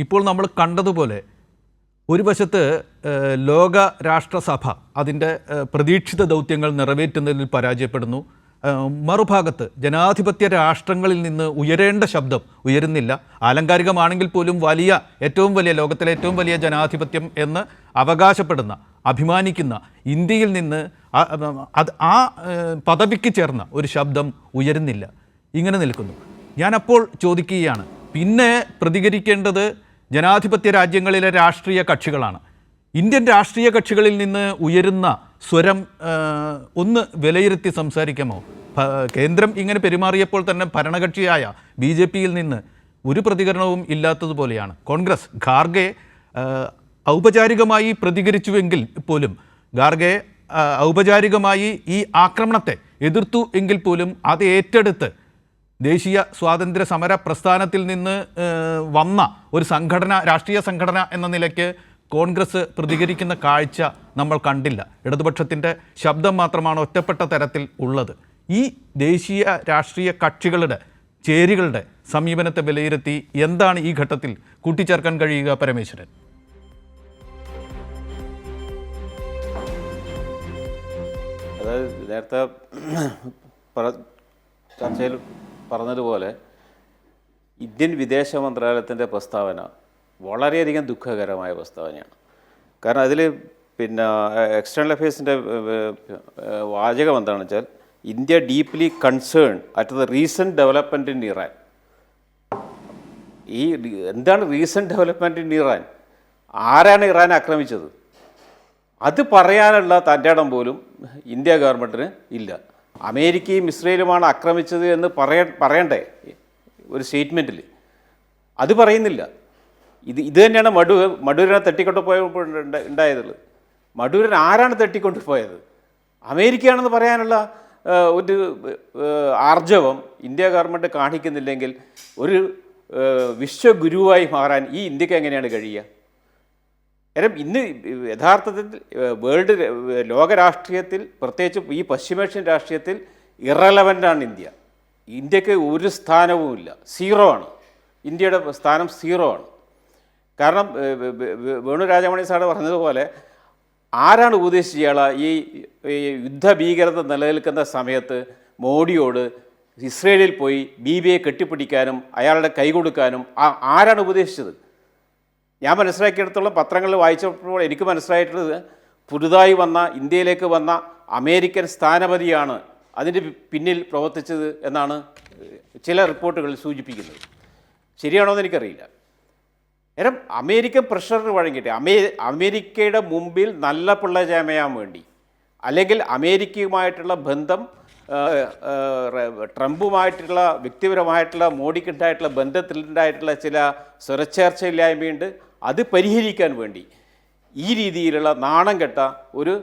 ഇപ്പോൾ നമ്മൾ കണ്ടതുപോലെ ഒരു വശത്ത് ലോക രാഷ്ട്രസഭ അതിൻ്റെ പ്രതീക്ഷിത ദൗത്യങ്ങൾ നിറവേറ്റുന്നതിൽ പരാജയപ്പെടുന്നു. മറുഭാഗത്ത് ജനാധിപത്യ രാഷ്ട്രങ്ങളിൽ നിന്ന് ഉയരേണ്ട ശബ്ദം ഉയരുന്നില്ല. ആലങ്കാരികമാണെങ്കിൽ പോലും ഏറ്റവും വലിയ ലോകത്തിലെ ഏറ്റവും വലിയ ജനാധിപത്യം എന്ന് അവകാശപ്പെടുന്ന അഭിമാനിക്കുന്ന ഇന്ത്യയിൽ നിന്ന് ആ പദവിക്ക് ചേർന്ന ഒരു ശബ്ദം ഉയരുന്നില്ല. ഇങ്ങനെ നിൽക്കുന്നു. ഞാനപ്പോൾ ചോദിക്കുകയാണ്, പിന്നെ പ്രതികരിക്കേണ്ടത് ജനാധിപത്യ രാജ്യങ്ങളിലെ രാഷ്ട്രീയ കക്ഷികളാണ്. ഇന്ത്യൻ രാഷ്ട്രീയ കക്ഷികളിൽ നിന്ന് ഉയരുന്ന സ്വരം ഒന്ന് വിലയിരുത്തി സംസാരിക്കാമോ? കേന്ദ്രം ഇങ്ങനെ പെരുമാറിയപ്പോൾ തന്നെ ഭരണകക്ഷിയായ BJPയിൽ നിന്ന് ഒരു പ്രതികരണവും ഇല്ലാത്തതുപോലെയാണ്. കോൺഗ്രസ് ഖാർഗെ ഔപചാരികമായി പ്രതികരിച്ചുവെങ്കിൽ പോലും, ഖാർഗെ ഔപചാരികമായി ഈ ആക്രമണത്തെ എതിർത്തു എങ്കിൽ പോലും അത് ഏറ്റെടുത്ത് ദേശീയ സ്വാതന്ത്ര്യ സമര പ്രസ്ഥാനത്തിൽ നിന്ന് വന്ന ഒരു സംഘടന, രാഷ്ട്രീയ സംഘടന എന്ന നിലയ്ക്ക് കോൺഗ്രസ് പ്രതികരിക്കുന്ന കാഴ്ച നമ്മൾ കണ്ടില്ല. ഇടതുപക്ഷത്തിൻ്റെ ശബ്ദം മാത്രമാണ് ഒറ്റപ്പെട്ട തരത്തിൽ ഉള്ളത്. ഈ ദേശീയ രാഷ്ട്രീയ കക്ഷികളുടെ ചേരികളുടെ സമീപനത്തെ വിലയിരുത്തി എന്താണ് ഈ ഘട്ടത്തിൽ കൂട്ടിച്ചേർക്കാൻ കഴിയുക പരമേശ്വരൻ? അതായത് നേരത്തെ ചർച്ചയിൽ പറഞ്ഞതുപോലെ ഇന്ത്യൻ വിദേശ മന്ത്രാലയത്തിൻ്റെ പ്രസ്താവന വളരെയധികം ദുഃഖകരമായ പ്രസ്താവനയാണ്. കാരണം അതിൽ എക്സ്റ്റേണൽ അഫയേഴ്സിൻ്റെ വാചകം എന്താണെന്ന് വെച്ചാൽ, India deeply concern at the recent development in Iran. ഈ എന്താണ് റീസെൻറ്റ് ഡെവലപ്മെൻറ്റ് ഇൻ ഇറാൻ? ആരാണ് ഇറാൻ ആക്രമിച്ചത്? അത് പറയാനുള്ള തൻ്റെ ഇടം പോലും ഇന്ത്യ ഗവൺമെൻറ്റിന് ഇല്ല. അമേരിക്കയും ഇസ്രയേലുമാണ് ആക്രമിച്ചത് എന്ന് പറയണ്ടേ ഒരു സ്റ്റേറ്റ്മെൻറ്റിൽ? അത് പറയുന്നില്ല. ഇത് തന്നെയാണ് മഡൂരനെ തട്ടിക്കൊണ്ടുപോയപ്പോൾ ഉണ്ടായതുള്ളത്. മഡൂരൻ ആരാണ് തട്ടിക്കൊണ്ടുപോയത്? അമേരിക്കയാണെന്ന് പറയാനുള്ള ഒരു ആർജവം ഇന്ത്യ ഗവൺമെൻറ് കാണിക്കുന്നില്ലെങ്കിൽ ഒരു വിശ്വഗുരുവായി മാറാൻ ഈ ഇന്ത്യക്ക് എങ്ങനെയാണ് കഴിയുക? കാരണം ഇന്ന് യഥാർത്ഥത്തിൽ ലോകരാഷ്ട്രീയത്തിൽ, പ്രത്യേകിച്ച് ഈ പശ്ചിമേഷ്യൻ രാഷ്ട്രീയത്തിൽ ഇറലവൻ്റാണ് ഇന്ത്യ. ഇന്ത്യക്ക് ഒരു സ്ഥാനവുമില്ല, സീറോ ആണ്. ഇന്ത്യയുടെ സ്ഥാനം സീറോ ആണ്. കാരണം വേണു രാജമണി സാറ് പറഞ്ഞതുപോലെ, ആരാണ് ഉപദേശിച്ച ഇയാൾ ഈ യുദ്ധഭീകരത നിലനിൽക്കുന്ന സമയത്ത് മോഡിയോട് ഇസ്രയേലിൽ പോയി ബീബിയെ കെട്ടിപ്പിടിക്കാനും അയാളുടെ കൈ കൊടുക്കാനും ആരാണ് ഉപദേശിച്ചത്? ഞാൻ മനസ്സിലാക്കിയെടുത്തോളം പത്രങ്ങളിൽ വായിച്ചപ്പോൾ എനിക്ക് മനസ്സിലായിട്ടുള്ളത്, പുതുതായി വന്ന ഇന്ത്യയിലേക്ക് വന്ന അമേരിക്കൻ സ്ഥാനപതിയാണ് അതിൻ്റെ പിന്നിൽ പ്രവർത്തിച്ചത് എന്നാണ് ചില റിപ്പോർട്ടുകളിൽ സൂചിപ്പിക്കുന്നത്. ശരിയാണോ എന്ന് എനിക്കറിയില്ല. കാരണം അമേരിക്കൻ പ്രഷറിന് വഴങ്ങിയിട്ട് അമേരിക്കയുടെ മുമ്പിൽ നല്ല പിള്ള ചമയാൻ വേണ്ടി, അല്ലെങ്കിൽ അമേരിക്കയുമായിട്ടുള്ള ബന്ധം, ട്രംപുമായിട്ടുള്ള വ്യക്തിപരമായിട്ടുള്ള മോഡിക്കുണ്ടായിട്ടുള്ള ബന്ധത്തിലുണ്ടായിട്ടുള്ള ചില സ്വരച്ചേർച്ചയില്ലായ്മയുണ്ട്, അത് പരിഹരിക്കാൻ വേണ്ടി ഈ രീതിയിലുള്ള നാണം കെട്ട ഒരു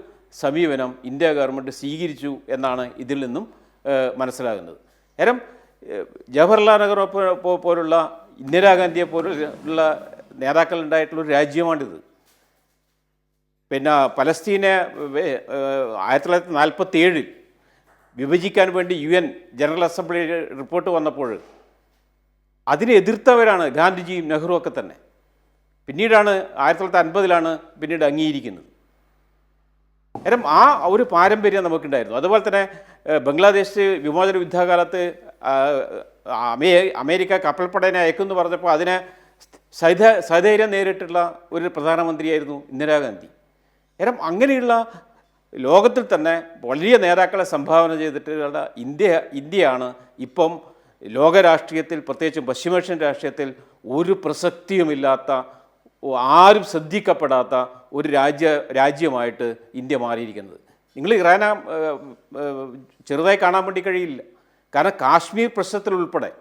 സമീപനം ഇന്ത്യ ഗവൺമെൻറ് സ്വീകരിച്ചു എന്നാണ് ഇതിൽ നിന്നും മനസ്സിലാകുന്നത്. കാരണം ജവഹർലാൽ നെഹ്റു പോലുള്ള, ഇന്ദിരാഗാന്ധിയെ പോലുള്ള നേതാക്കളുണ്ടായിട്ടുള്ളൊരു രാജ്യമാണിത്. പലസ്തീനെ 1947 വിഭജിക്കാൻ വേണ്ടി UN ജനറൽ അസംബ്ലി റിപ്പോർട്ട് വന്നപ്പോൾ അതിനെ എതിർത്തവരാണ് ഗാന്ധിജിയും നെഹ്റു ഒക്കെ തന്നെ. പിന്നീടാണ് 1950 പിന്നീട് അംഗീകരിക്കുന്നത്. കാരണം ആ ഒരു പാരമ്പര്യം നമുക്കുണ്ടായിരുന്നു. അതുപോലെ തന്നെ ബംഗ്ലാദേശ് വിമോചന യുദ്ധകാലത്ത് അമേരിക്ക കപ്പൽപ്പടയെ അയക്കുമെന്ന് പറഞ്ഞപ്പോൾ അതിനെ സധൈര്യം നേരിട്ടുള്ള ഒരു പ്രധാനമന്ത്രിയായിരുന്നു ഇന്ദിരാഗാന്ധി. കാരണം അങ്ങനെയുള്ള ലോകത്തിൽ തന്നെ വലിയ നേതാക്കളെ സംഭാവന ചെയ്തിട്ടുള്ള ഇന്ത്യയാണ് ഇപ്പം ലോകരാഷ്ട്രീയത്തിൽ, പ്രത്യേകിച്ചും പശ്ചിമേഷ്യൻ രാഷ്ട്രീയത്തിൽ ഒരു പ്രസക്തിയുമില്ലാത്ത, ആരും ശ്രദ്ധിക്കപ്പെടാത്ത ഒരു രാജ്യമായിട്ട് ഇന്ത്യ മാറിയിരിക്കുന്നത്. നിങ്ങൾ ഇറാനെ ചെറുതായി കാണാൻ വേണ്ടി കഴിയില്ല. കാരണം കാശ്മീർ പ്രശ്നത്തിലുൾപ്പെടെ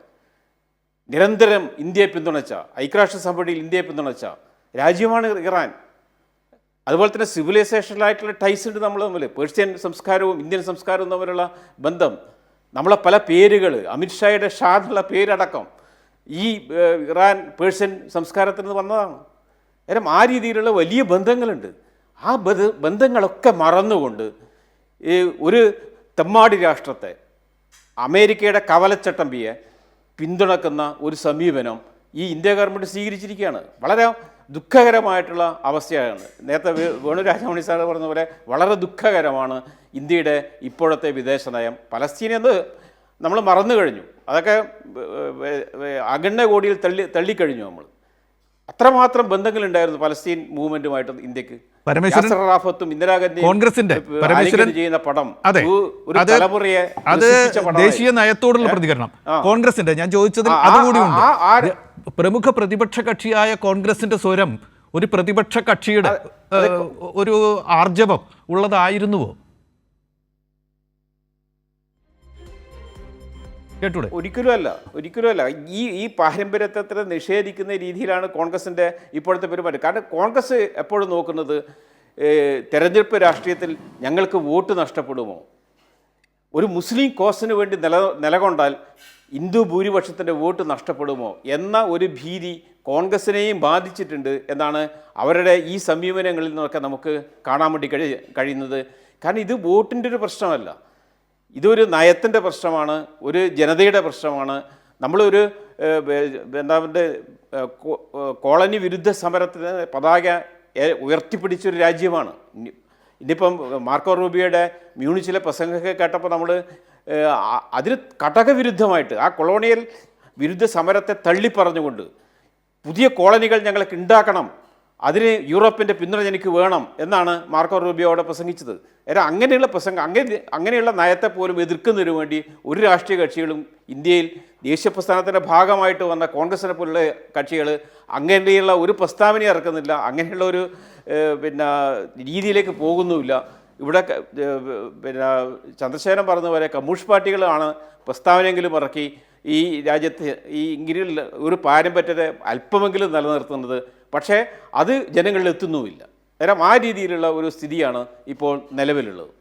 നിരന്തരം ഇന്ത്യയെ പിന്തുണച്ച, ഐക്യരാഷ്ട്രസഭയിൽ ഇന്ത്യയെ പിന്തുണച്ച രാജ്യമാണ് ഇറാൻ. അതുപോലെ തന്നെ സിവിലൈസേഷനിലായിട്ടുള്ള ടൈസ് ഉണ്ട് നമ്മൾ തമ്മിൽ. പേർഷ്യൻ സംസ്കാരവും ഇന്ത്യൻ സംസ്കാരവും തമ്മിലുള്ള ബന്ധം, നമ്മളെ പല പേരുകൾ, അമിത്ഷായുടെ ഷാ എന്നുള്ള പേരടക്കം ഈ ഇറാൻ പേർഷ്യൻ സംസ്കാരത്തിൽ നിന്ന് വന്നതാണ്. കാരണം ആ രീതിയിലുള്ള വലിയ ബന്ധങ്ങളുണ്ട്. ആ ബന്ധങ്ങളൊക്കെ മറന്നുകൊണ്ട് ഒരു തെമ്മാടി രാഷ്ട്രത്തെ, അമേരിക്കയുടെ കവലച്ചട്ടമ്പിയെ പിന്തുണക്കുന്ന ഒരു സമീപനം ഈ ഇന്ത്യ ഗവൺമെൻറ് സ്വീകരിച്ചിരിക്കുകയാണ്. വളരെ ദുഃഖകരമായിട്ടുള്ള അവസ്ഥയാണ്. നേരത്തെ വേണു രാജമണി സാർ പറഞ്ഞ പോലെ വളരെ ദുഃഖകരമാണ് ഇന്ത്യയുടെ ഇപ്പോഴത്തെ വിദേശ നയം. പലസ്തീനെന്ന് നമ്മൾ മറന്നു കഴിഞ്ഞു. അതൊക്കെ അഗണ്യ കോടിയിൽ തള്ളിക്കഴിഞ്ഞു. നമ്മൾ അത്രമാത്രം ബന്ധങ്ങളുണ്ടായിരുന്നു പലസ്തീൻ മൂവ്മെന്റുമായിട്ട് ഇന്ത്യക്ക്. യാസർ അറാഫത്തും ഇന്ദിരാഗാന്ധിയും കോൺഗ്രസിന്റെ ചെയ്യുന്ന പടം അതെ, ഒരു തലമുറയെ അത് ദേശീയ നയത്തോടുള്ള പ്രതികരണം. കോൺഗ്രസിന്റെ ഞാൻ ചോദിച്ചതിൽ അതുകൂടിയുണ്ട്. പ്രമുഖ പ്രതിപക്ഷ കക്ഷിയായ കോൺഗ്രസിന്റെ സ്വരം ഒരു പ്രതിപക്ഷ കക്ഷിയുടെ ഒരു ആർജവം ഉള്ളതായിരുന്നുവോ? കേട്ടൂടെ? ഒരിക്കലുമല്ല. ഈ പാരമ്പര്യത്തെ നിഷേധിക്കുന്ന രീതിയിലാണ് കോൺഗ്രസിൻ്റെ ഇപ്പോഴത്തെ പെരുമാറ്റം. കാരണം കോൺഗ്രസ് എപ്പോഴും നോക്കുന്നത് തെരഞ്ഞെടുപ്പ് രാഷ്ട്രീയത്തിൽ ഞങ്ങൾക്ക് വോട്ട് നഷ്ടപ്പെടുമോ, ഒരു മുസ്ലിം കോസിന് വേണ്ടി നിലകൊണ്ടാൽ ഹിന്ദു ഭൂരിപക്ഷത്തിൻ്റെ വോട്ട് നഷ്ടപ്പെടുമോ എന്ന ഒരു ഭീതി കോൺഗ്രസിനെയും ബാധിച്ചിട്ടുണ്ട് എന്നാണ് അവരുടെ ഈ സമീപനങ്ങളിൽ നിന്നൊക്കെ നമുക്ക് കാണാൻ വേണ്ടി കഴിയുന്നത്. കാരണം ഇത് വോട്ടിൻ്റെ ഒരു പ്രശ്നമല്ല, ഇതൊരു നയത്തിൻ്റെ പ്രശ്നമാണ്, ഒരു ജനതയുടെ പ്രശ്നമാണ്. നമ്മളൊരു കോളനി വിരുദ്ധ സമരത്തിന് പതാക ഉയർത്തിപ്പിടിച്ചൊരു രാജ്യമാണ്. ഇനിയിപ്പം മാർക്കോ റൂബിയോയുടെ മ്യൂണിച്ചിലെ പ്രസംഗമൊക്കെ കേട്ടപ്പോൾ നമ്മൾ അതിന് കടകവിരുദ്ധമായിട്ട് ആ കൊളോണിയൽ വിരുദ്ധ സമരത്തെ തള്ളിപ്പറഞ്ഞുകൊണ്ട് പുതിയ കോളനികൾ ഞങ്ങൾക്ക് ഉണ്ടാക്കണം, അതിന് യൂറോപ്പിൻ്റെ പിന്തുണ എനിക്ക് വേണം എന്നാണ് മാർക്കോ റൂബിയോ അവിടെ പ്രസംഗിച്ചത്. അങ്ങനെയുള്ള അങ്ങനെയുള്ള നയത്തെ പോലും എതിർക്കുന്നതിന് വേണ്ടി ഒരു രാഷ്ട്രീയ കക്ഷികളും ഇന്ത്യയിൽ ദേശീയ പ്രസ്ഥാനത്തിൻ്റെ ഭാഗമായിട്ട് വന്ന കോൺഗ്രസിനെ പോലുള്ള കക്ഷികൾ അങ്ങനെയുള്ള ഒരു പ്രസ്താവന ഇറക്കുന്നില്ല, അങ്ങനെയുള്ള ഒരു രീതിയിലേക്ക് പോകുന്നുമില്ല. ഇവിടെ ചന്ദ്രശേഖരൻ പറഞ്ഞ പോലെ കമ്മ്യൂണിസ്റ്റ് പാർട്ടികളാണ് പ്രസ്താവനയെങ്കിലും ഇറക്കി ഈ രാജ്യത്ത് ഈ ഇങ്ങനെയുള്ള ഒരു പാരമ്പര്യത്തെ അല്പമെങ്കിലും നിലനിർത്തുന്നത്. പക്ഷേ അത് ജനങ്ങളിൽ എത്തുന്നുമില്ല. ആ രീതിയിലുള്ള ഒരു സ്ഥിതിയാണ് ഇപ്പോൾ നിലവിലുള്ളത്.